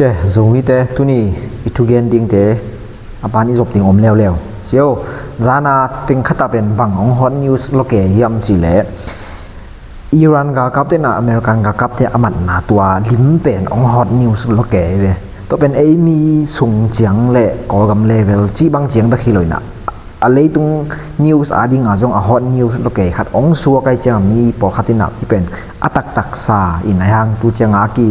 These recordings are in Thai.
ke zomi te tuni itugen ding te apani zop ting om leo leo chiu zana ting khata pen bang ong hot news loke yam chile Iran ga kap te na American ga kap te amat na tua lim pen ong hot news loke ve to pen ei mi sung chiang le kolgam level chi bang chiang ba khiloi na alei tung news ading a jong a hot news loke khat ong suwa kai chang mi po khatina ti pen atak tak sa in hang tu chang a ki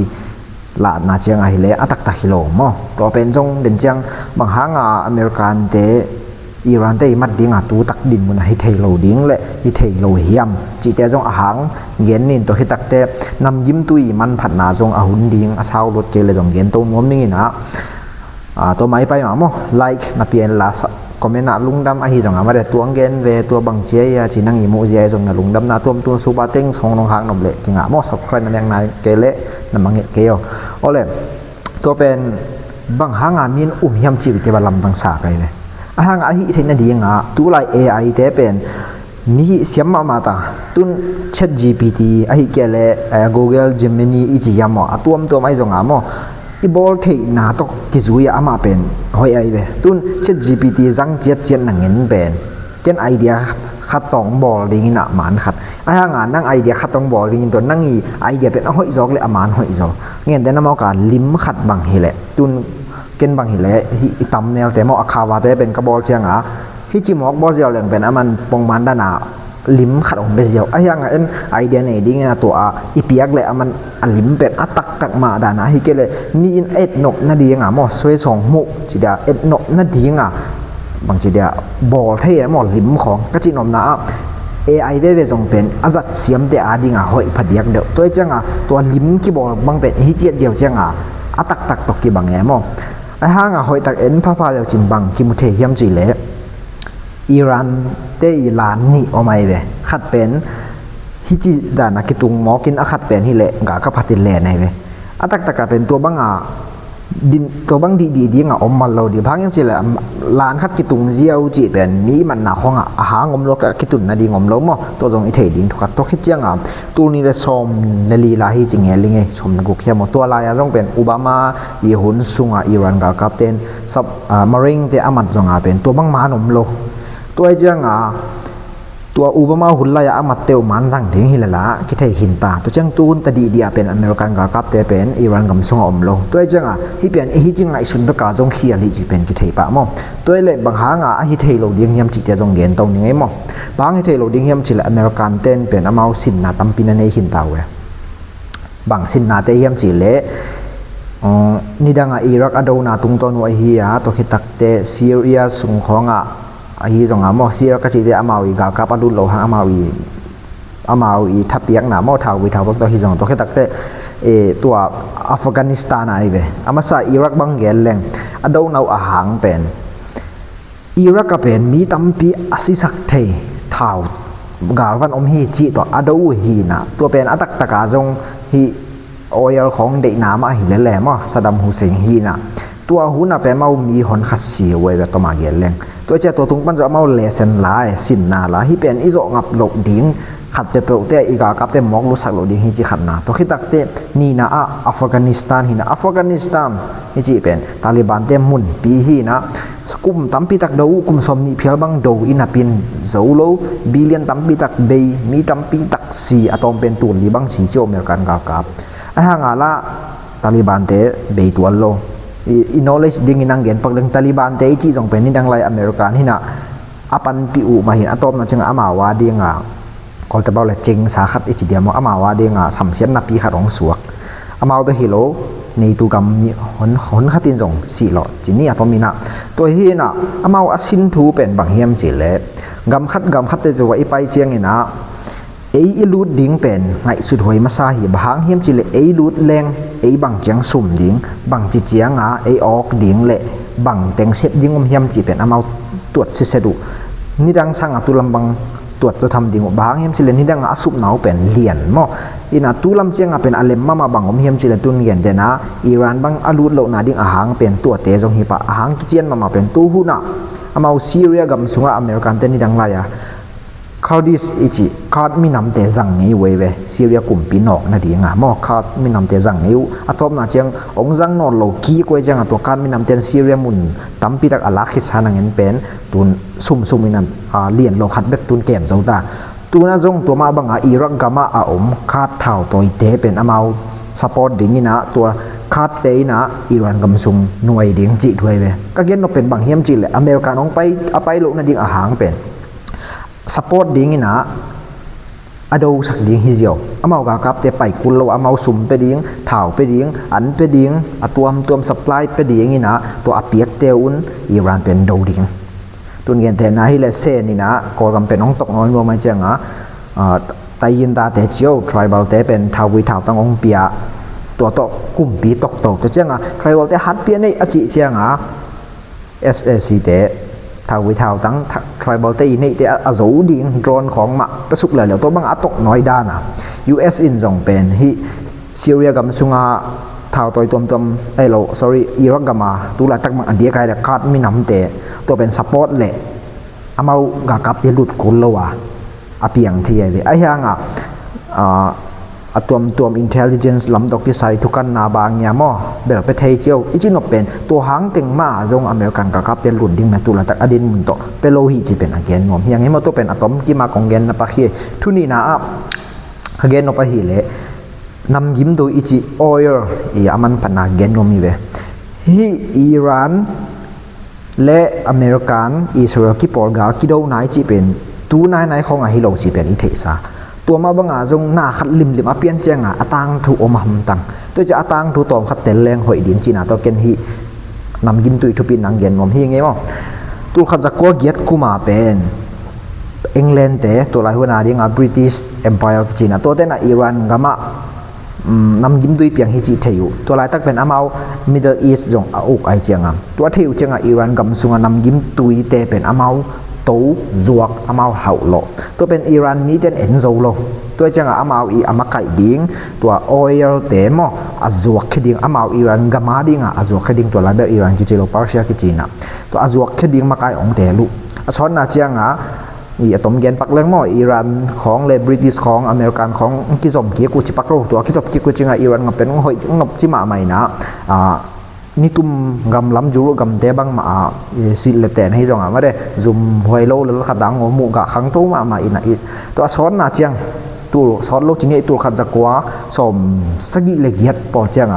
la na chiang a hile atak tak hilo mo to pen jong den chang bang hanga American te Iran te mat ding a tu tak din mun hi thei lo ding le hi thei lo hiam chi te jong a hang gen nin to hi tak te nam yim tui man phat na jong a hun ding a sau lot ke le jong gen to nom ning ina to mai pai ma mo like na pien la comment na lungdam a hi jong amare tuang gen ve tua bang chia ya chi nang i mu je jong na lungdam na tuam tu su ba teng song nong hang nom le kinga mo subscribe na yang nai ke le na mangi ke yo ole to pen bang hanga min hiam chi ke ba lam tang sa kai le hang a hi thein na ding a tu lai AI te pen ni siam ma ta tun chat GPT a hi ke le Google Gemini i chi yam mo atuam to mai jong a mo i bol thei na to ki zuya ama pen hoi ai ve tun chat GPT jang chat na ngin pen ken idea khat tong bol ding ina man khat a hanga nang idea khat tong bol ding to nang i idea pen hoi jok le aman hoi jok ngen te na mo ka lim khat bang hi le tun ken bang hi le hi thumbnail te mo akhawa teเป็นกระบอกเชียงอ่ะhi chi mok bo jiao leng pen aman pong man da na lim khat ong be jiao ayang en idea nei ding na to a ipiak le aman alim pen atak tak ma da na hi ke le mi in et nok na ding a mo soi song mu chi da et nok na ding a bang chi da bol thei mo limของka chi nom na AI เวจงเป็นอาจัดเสียมแต่อาดิงอ่ะหอยผัดเดียกเดียวตัวจังอ่ะตัวลิมกี่บอลบางเป็นฮิเจียเดียวจังอ่ะอาตักตักตกกี่บางแง่มอไอ้ห้างอ่ะหอยตักเอ็นพาเดียวจินบังกิมุเทเฮียมจีเล่อิรันเตอิรานนี่ออกมาเวขัดเป็นฮิจิดานักกิตุงหมอกินอาขัดเป็นฮิเละกะกับพัติเล่ในเวอาตักตักเป็นตัวบังอ่ะดินตัวบังดีดีงอ่ะอมมันเราดีพังยังจีเลยลานคัดกิตุงเจียวจีเป็นมีมันหนาของอ่ะหางมโลกกิตุนนาดีงมโลมตัวตรงอิเทดินทุกตัวคิดจังอ่ะตัวนี้เลยสมเลลีลาฮีจิงเงลิงไงสมกุกเขียมตัวลายอ่ะต้องเป็นโอบามายีหุนซุงอ่ะอิรันกับกับเต็นซับมาริงเตอามัดจงอ่ะเป็นตัวบังมานมโลตัวจังอ่ะตัวอุบามาหุ่นลายอามัดเตียวมันสั่งถึงฮิลละคิดให้หินตาตัวจังตูนตดีเดียเป็นอเมริกันกับเตเป็นอิรันกับซุงอมโลตัวจังอ่ะฮิเป็นฮิจิงไอสุนประกาศจงเขียลิจิเป็นคิดให้ปะมั่งตัวเล็บางหางอ่ะฮิเทโลดิ้งยำจิตจงเกนตรงนี้มั่งบางฮิเทโลดิ้งยำจิตอเมริกันเต้นเป็นอามาสินนาตัมปินันในหินตาเวบางสินนาเตยำจิเล่นี่ดังอ่ะอิรักอโดนาตุงตอนวัยฮีอ่ะตัวคิดตักเตซีเรียสุงของอ่ะhi jong amo sira ka chi de amawi ga ka padul lo ha amawi thapiak na mo thawi thawak to hi jong to khetak te tua Afghanistan ai ve amasa Iraq bang gel leng ado nau a hang pen Iraq ka pen mi tampi asisak thei thaw galwan om hi chi to ado hi na to pen atak taka jong hi oil ของเด็กน้ำอ่ะhi le le mo Saddam Hussein hi naตัวหูน่ะเป็นเมามีหอนขัดเสียไว้แบบตัวมาเกลแรงตัวเจ้าตัวตุงปั้นจะเมาเลเซนลายสินนาละที่เป็นอิโซงับหลกดิ้งขัดเปรี้ยวแต่อีกากับแต่มองรู้สักหลกดิ้งที่จีขัดนาตัวคิดตักเตนี่นะอัฟกานิสถานหินะอัฟกานิสถานที่จีเป็นตาลิบันเต็มมุนปีฮีนะกุมตั้มปีตักดูกุมสมนิเพียบังดูอินาปินโซโลบิลเลียนตั้มปีตักเบย์มีตั้มปีตักสีอะตอมเป็นตัวลีบังสีเจ้าอเมริกันกับไอ้ห่างละตาลิบันเตเบย์ตัวโลknowledge ding inang gen pag lang Taliban te chi jong pen ni dang lai American hina apan pi u ma hin atom na chang amawa dinga kol ta baula ching sa khat ichi dia mo amawa dinga samsian na pi khat ong suak amaw be hilo nei tu gam ni hon khatin jong si lo chini atomina to hi na amaw asin thu pen bang hiam chi le gam khat te to i pai chiang ina ei ilut ding pen ngai sut hoi ma sa hi bang hiam chi le ei lut leng ei bang chiang sum ding bang chi chiang a ei ok ding le bang teng sep ding hiam chi pen amau tuat se sedu ni dang sang atulam bang tuat to tham ding bang hiam chi le ni dang asup nau pen lian mo ina tulam chiang a pen alem mama bang hiam chi le tun gen de na Iran bang alut lo na ding a hang pen tuat te jong hi pa a hang ki chian mama pen tu hu na amau Syria gam sunga American te ni dang la ya Kurdish ichi Kurd minam te zang ngi wewe Syria kumpi nok na di nga mo Kurd minam te zang ngi atop na chang ong zang no lo ki ko chang to Kurd minam ten Syria mun tampi tak alakis hanangin pen tun sum minam lien lo khat bek tun kem zo ta tu na jong to ma banga Iraq gama a Kurd thau toy te pen amau support ding ina to Kurd te ina Iran gam sung nuai ding chi thoi we ka gen no pen bang hiam chi le America ong pai apai lo na ding a hang pen support ding ina ado sak ding hiziao amau ga kap te pai kul lo amau sum pe ding thau pe ding an pe ding atuam supply pe ding ina to apiak te un Iran pen do ding tun gen te na hi le se ni na ko gam pen ong tok noi mo ma changa tai yin ta te chiao tribal te pen thau wi thau tang ong pia to kum pi tok to changa tribal te hat pia nei achi changa SAC te thau wi thau tang tribal te nei te a zo ding drone khong ma pa suk la lo to bang atok noi da na US in zong pen hi Syria gam sunga thau toi tom ai lo sorry Iraq gama tu la tak mang adia kai da Kurd mi nam te to pen support le amau ga kap te lut kul lo wa apiang thi ai ai hanga atuam intelligence lam dok ki sai thukan na bang ya mo bel pe thei chiu ichi no pen to hang teng ma jong American ka kap te lun ding na tu la tak adin mun to pelo hi chi pen again mom hiang emo to pen atom ki ma kongen na pa khi thuni na again no pa hi le nam yim do ichi oil i aman pana gen no mi ve hi Iran le American Israel ki porga ki do nai chi pen tu nai khong a hi lo chi pen i thei saตัวมาบังอาจงน่าขัดลิมอาเปียนเจียงอาตังถูอมหำตังตัวจะอาตังถูตอมขัดเตลแรงหอยดินจีน่าตัวเกนฮีนำยิมตุยทุปินนังเย็นมอมฮีไงมั้งตัวขัดจะกัวเกียรกูมาเป็นอังกฤษเตะตัวลายหัวหน้าดิงบริติชเอ็มไพร์จีน่าตัวเตน่ะอิหร่านกามะนำยิมตุยเปียงฮิจิเทียวตัวลายตักเป็นอามามิดเดิลอีสต์จงอุกไอเจียงตัวเทียวเจียงอิหร่านกำสุงนำยิมตุยเตะเป็นอามาตูจวกอามาเห่าโลตัวเป็นอิหร่านมีเดนเอ็นโซโลตัวจังอามาอีอามาไก่ดิ้งตัวออยล์เตมอาจวกแค่ดิ้งอามาอิหร่านกามาดิ้งอาจวกแค่ดิ้งตัวลายแบบอิหร่านกิจโลปาร์เซียกิจีน่ะตัวอาจวกแค่ดิ้งมาไก่องเตลุช้อนน่ะจังอีอะตอมเย็นปักเรื่องมั่วอิหร่านของเลบริติชของอเมริกันของกิจสมเกียกูจิปักโลตัวกิจสมเกียกูจังอิหร่านกับเป็นหอยงบจิมาใหม่นะนี่ตุ้มกำล้ำจูรุกำเตบังมาสิเลเตนให้จงมาได้ซุ่มหอยโลแล้วขัดดังหัวหมูกะขังตู้มาอินะอีตัวช้อนน่ะเจียงตัวช้อนโลกจริงๆตัวขัดจักว่าสมสกิเลกียดปอเจียง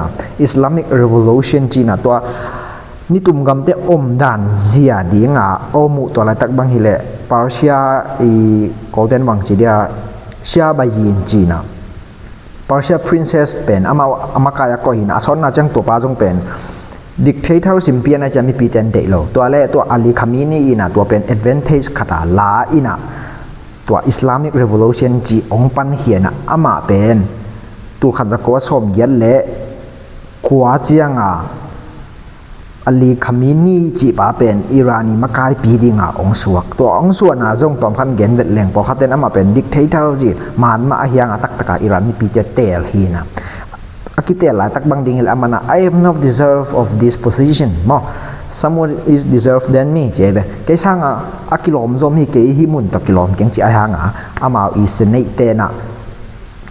Islamic Revolution จีน่ะตัวนี่ตุ้มกำเตอมด่านเสียดีงอหมูตัวอะไรตักบังฮิเลปาร์เซียอีโกลเด้นบังจีเดียเชียบายินจีน่ะปาร์เซีย Princess เป็นอามากายก็หินะช้อนน่ะจังตัวปาจงเป็นdictator สิมเปียนะจะมีปีเตนเดโลตัวแรกตัวอาลีคามินีอินะตัวเป็น advantage ขตาลาอินะตัว Islamic Revolution จีองปันเหียนะอามาเป็นตัวขัดจักรสมยันเละขวาเจียงอาลีคามินีจีป้าเป็นอิรานีมากายปีดิงองสวกตัวองสวกน่ะจงตอมขันเกนเวทแหลงพอขัดเตนอามาเป็น dictator จีมันมาเฮียงตักตะกาอิรานมีปีเตลฮีนะkita lah tak bang dingil amana I have not deserve of this position mo someone is deserve than me chebe cái sang kilom zo mi ke hi mun to kilom keng chi hanga ama I senate te na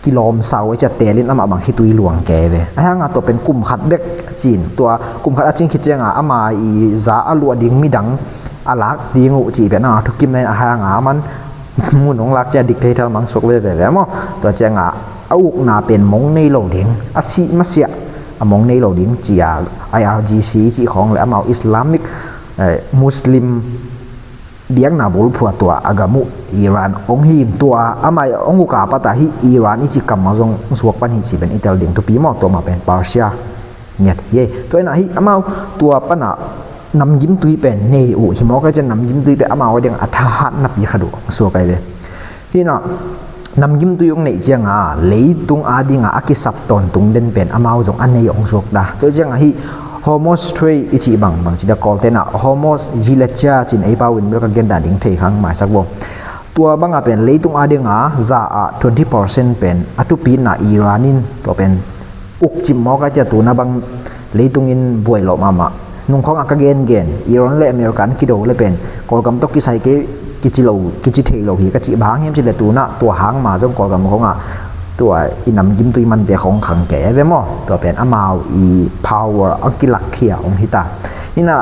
kilom sau cha te lin ama bang hi tui luang ke ve hanga to pen kum khat bek chin tua kum khat aching khichenga ama I za alu ding mi dang alak dingu chi pe na thukim nei hanga man mun ong lak cha dictator mang sok ve ve mo to chengaอุกนาเป็นมงในโลดิงอาศิมาเสียมงในโลดิงจีอา IRGC จีของและมาอิสลามิกมุสลิมเบียงนาบุลผัวตัวอากามุอิหร่านองหิมตัวอามาองกุกาปะตาฮิอิหร่านอิจิกัมมาจงสวกปันฮิจีเป็นอิตาลีตัวปีมอตัวมาเป็นปาร์เซียเนี่ยเย่ตัวนั้นฮิอามาตัวปะนะนำยิ้มตุยเป็นเนอุฮิมอก็จะนำยิ้มตุยเป็นอามาว่าเดียงอัฐหันนับยีขดุสวกไปเลยที่น่ะนำยิ้มตุยงในเจียงเลยตุงอาดิงอากิสับตอนตุงเดินเป็นอามาวจงอันในองสวกดาตัวเจียงฮิฮอร์โมสเทรย์อิจิบังจีดากอลเตนะฮอร์โมสยิเลจ้าจินไอปาวินเบลกันเกนดาดิงเทขังหมายสักบ่ตัวบังเป็นเลยตุงอาดิงจะ20% เป็นอัตุปีน่ะอิรานินตัวเป็นอุกจิมมอก็จะตัวน่ะบังเลยตุงอินบวยหลอมานุ่งของอากาเกนอิรันและอเมริกันกิโดเลยเป็นกอลกัมตกิไซเก กิจิเทโลฮีกจิบางเฮียมจิเลตูนะตัวหางมาจงกอกับของตัวอินำยิ้มตุยมันเดียของขังแก่เว้มอตัวเป็นอมาวอีพาวเวอร์อักิลักเขียองฮิตานี่นะ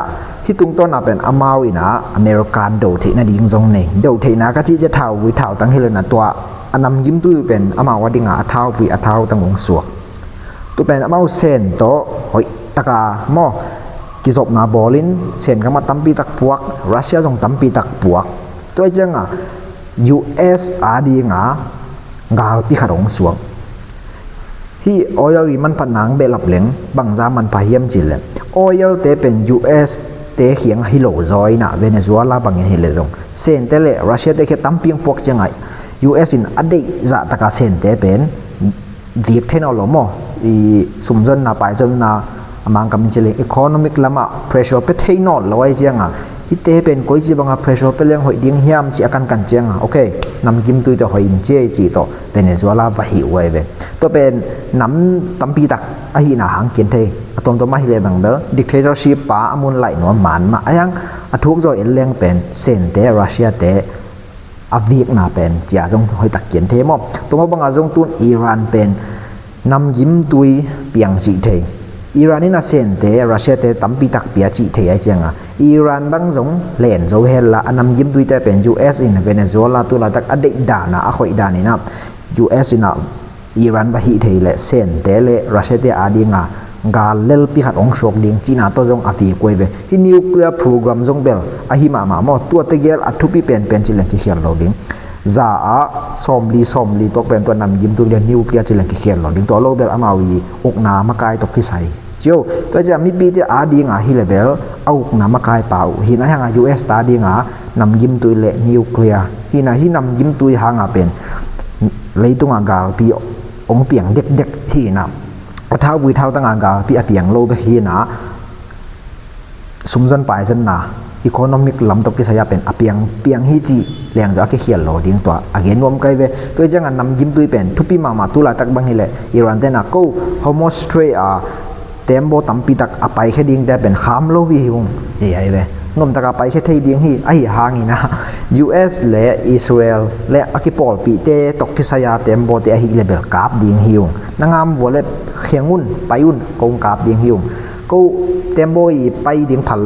ที่ตุงต้นเป็นอมาวอีนะอเมริกันโดเทนะดิ้งจงเนี่ยโดเทนะก็ที่จะเท่าวิเท่าตั้งที่เลยนะตัวอันนำยิ้มตุยเป็นอมาวดิ้งอาเท่าวิอาเท่าตั้งวงสวกตัวเป็นอมาวเซนโตหอยตะกามอกิจบนาบอลินเซนก็มาตั้มปีตักพวกรัสเซียจงตั้มปีตักพวกตัวจังUS อาดีงากาลปีขดงสวงที่ออยล์มันผนังเบลับเหลงบางจามันพยายามจิลเลยออยล์เตเป็น US เตเขียงฮิโลจอยนะเวเนซุเอลาบางอย่างฮิเลจงเซนเตเลรัสเซียเตแค่ตั้มเพียงพวกจังไง US อินอดีจะตะกาเซนเตเป็นดีบเทนอลโมอีสมจนนาไปจนนามังกามินจิเลงอีโคโนมิกลามาเพรสเชอร์เปเทนอลลอยจังอ่ะที่เตเป็นก้อยจีบังเพรสเชอร์เปเลี้ยงหอยดิ้งเฮียมจีอากันกันจังอ่ะโอเคนำกิมตุยต่อหอยอินเจจีต่อเวเนซุเอลาวะหิวไว้เว้ตัวเป็นน้ำตั้มปีตักอหินาหางเกียนเทตรงตัวมาฮิเลบังเดอดิเคเตอร์ชีปป้าอมุนไหลหนวมมันมาอย่างทุกโจเอลเลี้ยงเป็นเซนเตรัสเซียเตอเวียกนาเป็นจีอาจงหอยตักเกียนเทมอบตัวมาบังอาจงตุนอิหร่านเป็นนำยิ้มตุยเปียงจีเทอิหร่านนี่น่าเซนเตรัสเซียเตตั้มปีตักเปียจีเทไอเจงอ่ะอิหร่านบางจงเล่นโจเฮลละนำยิ้มตุยเตเป็น US อินเวเนซุเอลาตัวละตักอดีตดานะอคอยดานี่นะ US อินะอิหร่านบะฮิเทเลเซนเตเลรัสเซียเตอาดีงากาเลลปีขัดองศกดิงจีน่าตัวจงอฟีกวยเวที่นิวเคลียร์โปรแกรมจงเบลอหิมาหมอตัวเตเกลอัทุปีเป็นจิเลนที่เขียนเราดิงจะสอมลีตัวเป็นตัวนำยิ้มตัวเรียนนิวเคลียร์จิเลนที่เขียนเราดิงตัวโลเบลอามาวีอกนามากายตกที่ใส่เจ้าตัวจะมีปีที่อาดีงาฮิเลเบลเอาอกนามากายเปล่าหินะยังUS ตาดีงานำยิ้มตัวเละนิวเคลียร์หินะหินำยิ้มตัวหางเป็นเลยตัวงาปีองเปียงเด็กหินะเท้าวิเท้าตั้งงาปีเปียงโลเบหินะสมจนไปจนนาอีโคโนมิกลำตกที่ใช้เป็นเปียงฮิจีเลี้ยงจะเขียนโลดิ้งตัวอาเกนวมไกเวตัวจังนำยิ้มตัวเป็นทุปีมาตุลาตักบังฮิเลอิรันเตนะก็โฮโมสเตรเต็มโบตัมปีตักอไปแค่ดิ้งแต่เป็นขามโลวิฮงเจียเวนมตะกาไปแค่ที่ดิ้งฮีไอหางีนะ US และอิสราเอลและอากิปอลปีเตตกที่สยาเต็มโบเตอหิเลเบลกาบดิ้งฮิวนางามวัวเล็บเขียงุ่นไปอุ่นกงกาบดิ้งฮิวก็เต็มโบอีไปดิ้งผัน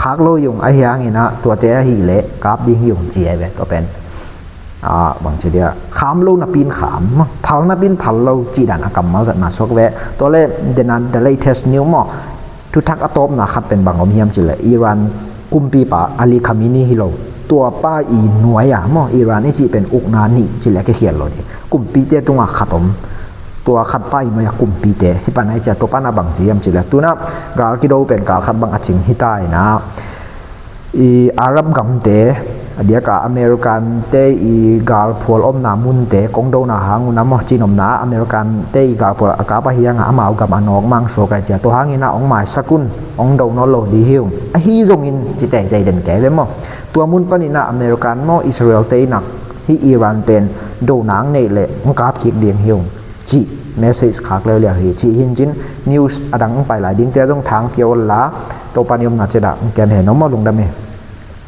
ขากโลยงไอหางีนะตัวเตอหิเลกาบดิ้งฮิวเจียเวก็เป็นบางทีเดียขามโลนับปีนขามพัลนับปีนพัลโลจีดันอากรรมมาจากนาสกเวตัวเล่เดนันเดลเทสนิวมอทุกทักอะตอมนะคัดเป็นบางอมเฮียมจิเลอิรันกุมปีปะอาลีคามินีฮิโลตัวป้าอีหน่วยอะมออิรันนี่จีเป็นอุกนานีจิเลก็เขียนเลยกุมปีเตตัวขัดอมตัวขัดป้าอีหน่วยกุมปีเตที่ปันให้เจตัวป้านาบางจียมจิเลตัวนับกาลกิโดเป็นกาลขัดบางอจิงฮิตายนะอาหรับกัมเตเดียกับอเมริกันเตอีกาลพวลอมนามุนเตกงโดนาหางน้ำมอจีนอมนาอเมริกันเตอีกาลพวลอากาปะเฮียงอามาเอากับอนอกมังโซกเจียตัวหางอินะองหมายสกุลองโดนอโลดีฮิวฮีจงอินจิแต่ใจเด่นแก่เลยมั้งตัวมุนปนินะอเมริกันมั้งอิสราเอลเตนักที่อิหร่านเป็นโดนางเนเล่องกาบคิกเดียงฮิวจีเมสเซจขากเลยเลยฮีจีหินจินนิวส์อดังไปหลายดิ้งเตะจงทางเกี่ยวละตัวปานิยมนาเจดะแกมเห็นน้องมาลงดำเม